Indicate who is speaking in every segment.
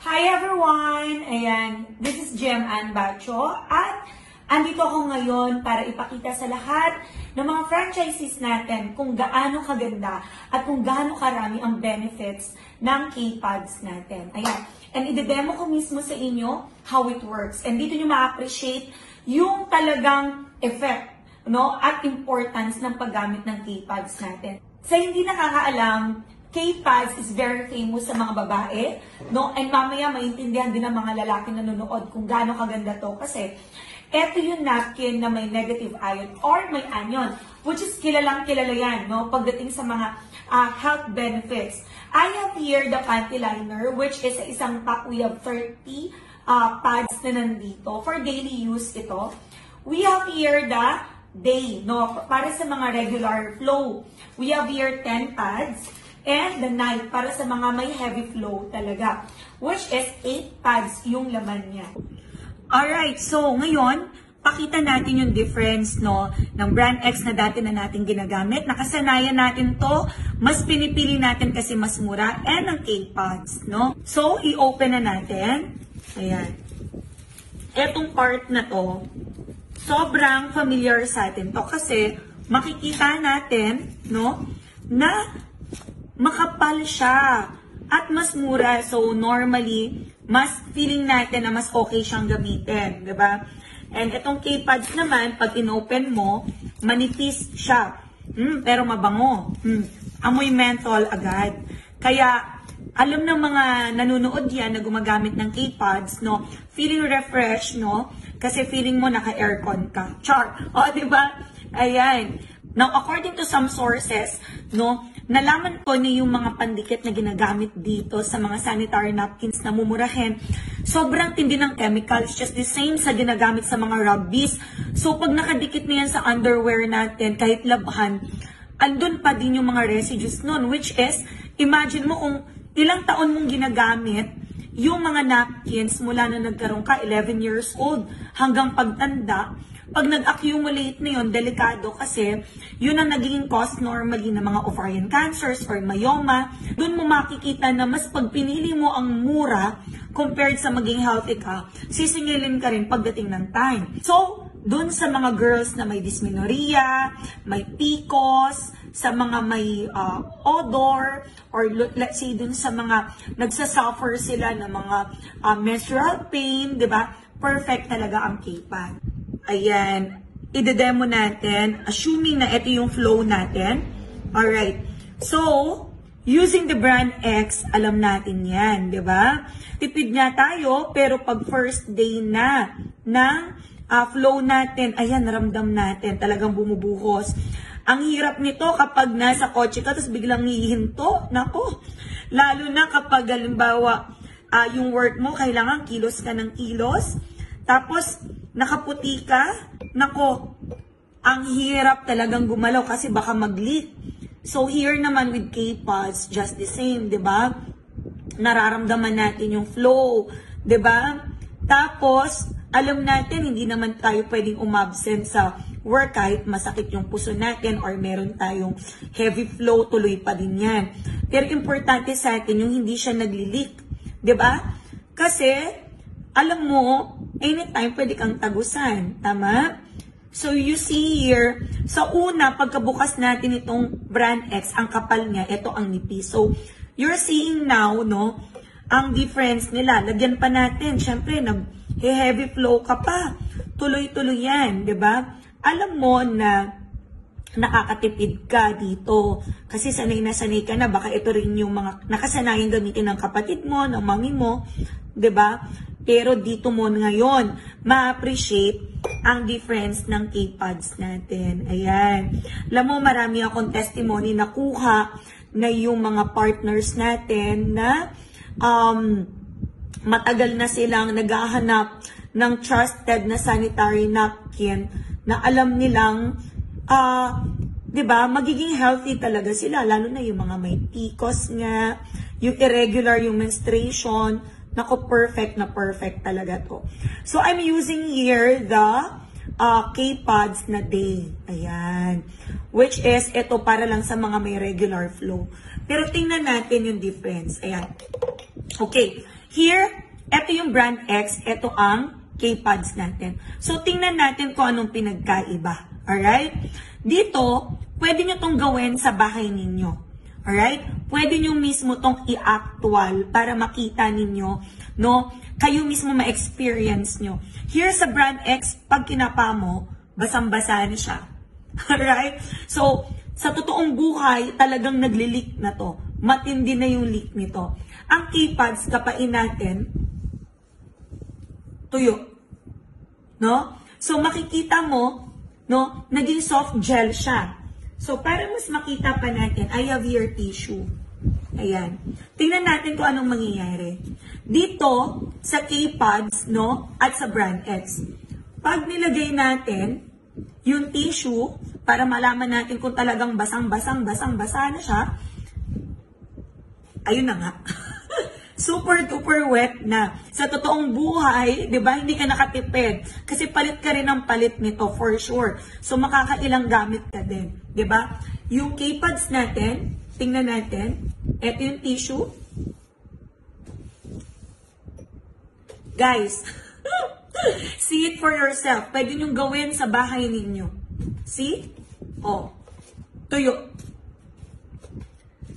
Speaker 1: Hi everyone! Ayan, this is Jem Ann Bacho at andito ako ngayon para ipakita sa lahat ng mga franchises natin kung gaano kaganda at kung gaano karami ang benefits ng K-Pods natin. Ayan, and i-demo ko mismo sa inyo how it works. And dito nyo ma-appreciate yung talagang effect, no, at importance ng paggamit ng K-Pods natin. Sa hindi nakakaalam, K-Pods is very famous sa mga babae, no? And mamaya maintindihan din ng mga lalaki na nanonood kung gaano kaganda to kasi eto yung napkin na may negative ion or may anion, which is kilalang kilala yan, no? Pagdating sa mga health benefits. I have here the panty liner, which is isang pack. We have 30 pads na nandito. For daily use ito. We have here the day, no? Para sa mga regular flow. We have here 10 pads. And the night, para sa mga may heavy flow talaga. Which is 8 pads yung laman niya. Alright, so ngayon, pakita natin yung difference, no, ng Brand X na dati na natin ginagamit. Nakasanayan natin to, mas pinipili natin kasi mas mura, and ang K-Pods, no? So, i-open na natin. Ayan. Etong part na to, sobrang familiar sa atin to kasi makikita natin, no, na makapal siya at mas mura. So, normally, mas feeling natin na mas okay siyang gamitin, di ba? And itong K-Pods naman, pag in-open mo, manipis siya. Pero mabango. Amoy menthol agad. Kaya, alam ng mga nanonood yan na gumagamit ng K-Pods, no? Feeling refresh, no? Kasi feeling mo naka-aircon ka. Char! O, di ba? Ayan. Now, according to some sources, no, nalaman ko na yung mga pandikit na ginagamit dito sa mga sanitary napkins na mumurahin, sobrang tindi ng chemicals, just the same sa ginagamit sa mga rubbies. So, pag nakadikit na yan sa underwear natin, kahit labhan, andun pa din yung mga residues nun, which is, imagine mo kung ilang taon mong ginagamit yung mga napkins mula na nagkaroon ka, 11 years old, hanggang pagtanda. Pag nag-accumulate na yun, delikado kasi yun ang naging cause normally ng mga ovarian cancers or myoma. Doon mo makikita na mas pag pinili mo ang mura compared sa maging healthy ka, sisingilin ka rin pagdating ng time. So, doon sa mga girls na may dysmenorrhea, may PCOS, sa mga may odor, or let's say doon sa mga nagsasuffer sila ng mga menstrual pain, di ba? Perfect talaga ang K-Pod. Ayan, i-demo natin, assuming na ito yung flow natin. Alright, so, using the Brand X, alam natin yan, di ba? Tipid nga tayo, pero pag first day na ng flow natin, ayan, ramdam natin, talagang bumubuhos. Ang hirap nito kapag nasa kotse ka, tapos biglang hihinto, nako. Lalo na kapag, halimbawa, yung work mo, kailangan kilos ka ng kilos, tapos, nakaputi ka, nako, ang hirap talagang gumalaw kasi baka mag-leak. So, here naman with K-Pods, just the same, di ba? Nararamdaman natin yung flow, di ba? Tapos, alam natin, hindi naman tayo pwedeng umabsent sa work kahit masakit yung puso natin or meron tayong heavy flow, tuloy pa din yan. Pero importante sa atin yung hindi siya nagli-leak, di ba? Kasi, alam mo, anytime pwede kang tagusan. Tama? So, you see here, sa una, pagkabukas natin itong Brand X, ang kapal niya, ito ang nipis. So, you're seeing now, no, ang difference nila. Lagyan pa natin, syempre, nag-heavy flow ka pa. Tuloy-tuloy yan, di ba? Alam mo na nakakatipid ka dito. Kasi sanay na sanay ka na, baka ito rin yung mga nakasanayan gamitin ng kapatid mo, ng mami mo, di ba? Pero dito mo ngayon, ma-appreciate ang difference ng K-Pods natin. Ayan. Alam mo, marami akong testimony na kuha na yung mga partners natin na matagal na silang naghahanap ng trusted na sanitary napkin na alam nilang, di ba, magiging healthy talaga sila. Lalo na yung mga may PCOS nga, yung irregular yung menstruation. Nako, perfect na perfect talaga to. So, I'm using here the K-Pods na day. Ayan. Which is, ito para lang sa mga may regular flow. Pero tingnan natin yung difference. Ayan. Okay. Here, ito yung brand X, ito ang K-Pads natin. So, tingnan natin kung anong pinagkaiba. Alright? Dito, pwede nyo tong gawin sa bahay ninyo. Alright? Pwede nyo mismo tong i-actual para makita ninyo, no? Kayo mismo ma-experience nyo. Here sa brand X, pag kinapa mo, basang-basa na siya. Alright? So, sa totoong buhay, talagang nagli-leak na to. Matindi na yung leak nito. Ang K-Pads, kapain natin, tuyo. No? So, makikita mo, no, naging soft gel siya. So, para mas makita pa natin, I have here tissue. Ayan. Tingnan natin kung anong mangyayari. Dito, sa K-Pads, no, at sa brand X. Pag nilagay natin yung tissue, para malaman natin kung talagang basang-basa na siya, ayun na nga. Super duper wet na. Sa totoong buhay, 'di ba, hindi ka nakatipid kasi palit ka rin ng palit nito for sure. So makakailang gamit ka din, 'di ba? Yung K-Pads natin, tingnan natin. Ito yung tissue. Guys, see it for yourself. Pwede nyo gawin sa bahay ninyo. See? Oh, tuyo.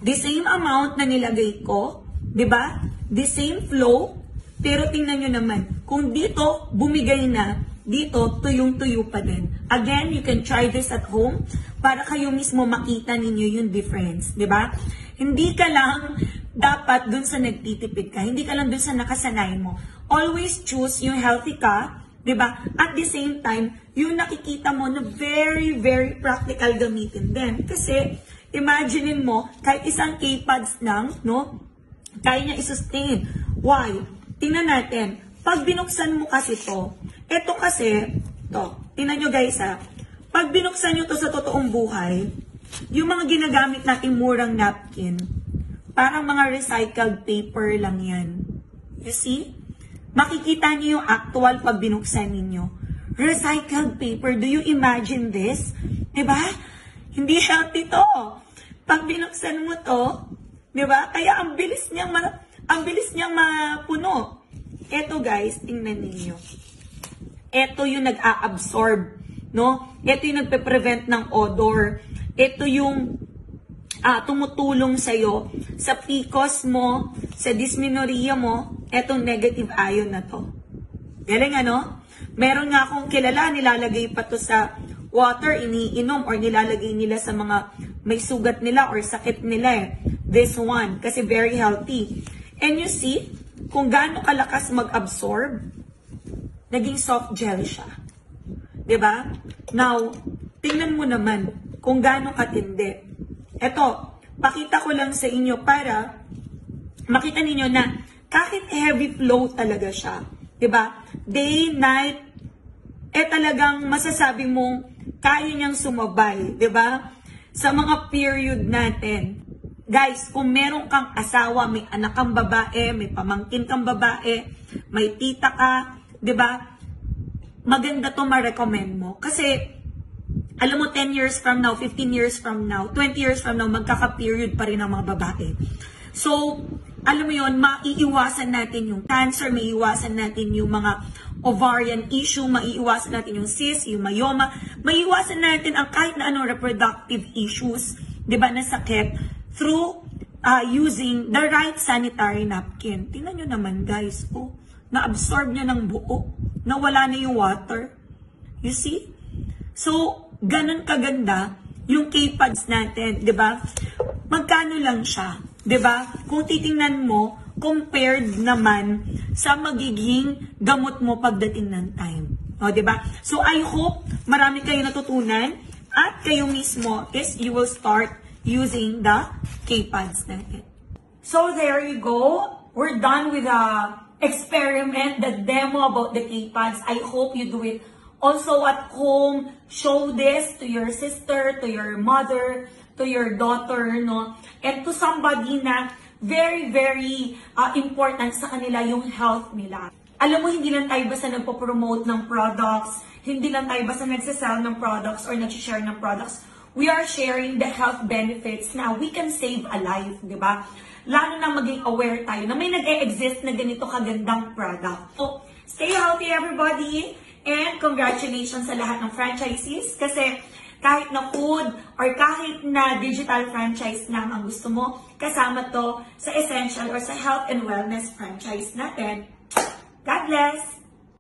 Speaker 1: The same amount na nilagay ko, 'di ba? The same flow, pero tingnan nyo naman, kung dito bumigay na, dito tuyong-tuyo pa din. Again, you can try this at home para kayo mismo makita ninyo yung difference, 'di ba? Hindi ka lang dapat dun sa nagtitipid ka, hindi ka lang dun sa nakasanay mo. Always choose yung healthy ka, 'di ba? At the same time, yung nakikita mo na very, very practical gamitin din. Kasi, imaginein mo, kahit isang K-Pads lang, no? Kaya niya i-sustain. Why? Tingnan natin. Pag binuksan mo kasi to, ito kasi, to, tingnan nyo guys ha, pag binuksan nyo to sa totoong buhay, yung mga ginagamit nating murang napkin, parang mga recycled paper lang yan. You see? Makikita niyo yung actual pag binuksan ninyo. Recycled paper. Do you imagine this? Diba? Hindi healthy to. Pag binuksan mo to, diba? Kaya ang bilis niyang mapuno. Ito guys, tingnan ninyo. Ito yung nag-a-absorb, no? Ito yung nagpe-prevent ng odor. Ito yung tumutulong sa'yo sa PCOS mo, sa dysmenorrhea mo, etong negative ion na to. Galing ano? Meron nga akong kilala, nilalagay pa to sa water, iniinom, or nilalagay nila sa mga may sugat nila or sakit nila eh. This one, kasi very healthy. And you see, kung gaano kalakas mag-absorb, naging soft gel siya. 'Di ba? Now, tingnan mo naman kung gaano katindi. Ito, pakita ko lang sa inyo para makita ninyo na kahit heavy flow talaga siya. 'Di ba? Day, night, talagang masasabi mong kaya niyang sumabay. 'Di ba? Sa mga period natin. Guys, kung meron kang asawa, may anak kang babae, may pamangkin kang babae, may tita ka, 'di ba? Maganda 'to ma-recommend mo. Kasi alam mo 10 years from now, 15 years from now, 20 years from now, magkaka-period pa rin ang mga babae. So, alam mo 'yon, maiiwasan natin yung cancer, maiiwasan natin yung mga ovarian issue, maiiwasan natin yung cyst, yung myoma, maiiwasan natin ang kahit na anong reproductive issues, 'di ba, na sakit through using the right sanitary napkin. Tingnan nyo naman guys, oh, na-absorb niya ng buo, nawala na yung water. You see? So, ganun kaganda yung K-Pads natin, 'di ba? Magkano lang siya, 'di ba? Kung titingnan mo, compared naman sa magiging gamot mo pagdating ng time. O, 'di ba? So, I hope marami kayo natutunan at kayo mismo is you will start using the K-Pads natin. So there you go. We're done with the experiment, the demo about the K-Pads. I hope you do it also at home. Show this to your sister, to your mother, to your daughter, no? And to somebody na very, very important sa kanila yung health nila. Alam mo, hindi lang tayo basta nagpo-promote ng products, hindi lang tayo basta nagsasell ng products or nag-share ng products. we are sharing the health benefits na we can save a life, di ba? Lalo na maging aware tayo na may nag-e-exist na ganito kagandang product. So, stay healthy everybody, and congratulations sa lahat ng franchisees kasi kahit na food or kahit na digital franchise lang ang gusto mo, kasama to sa essential or sa health and wellness franchise natin. God bless!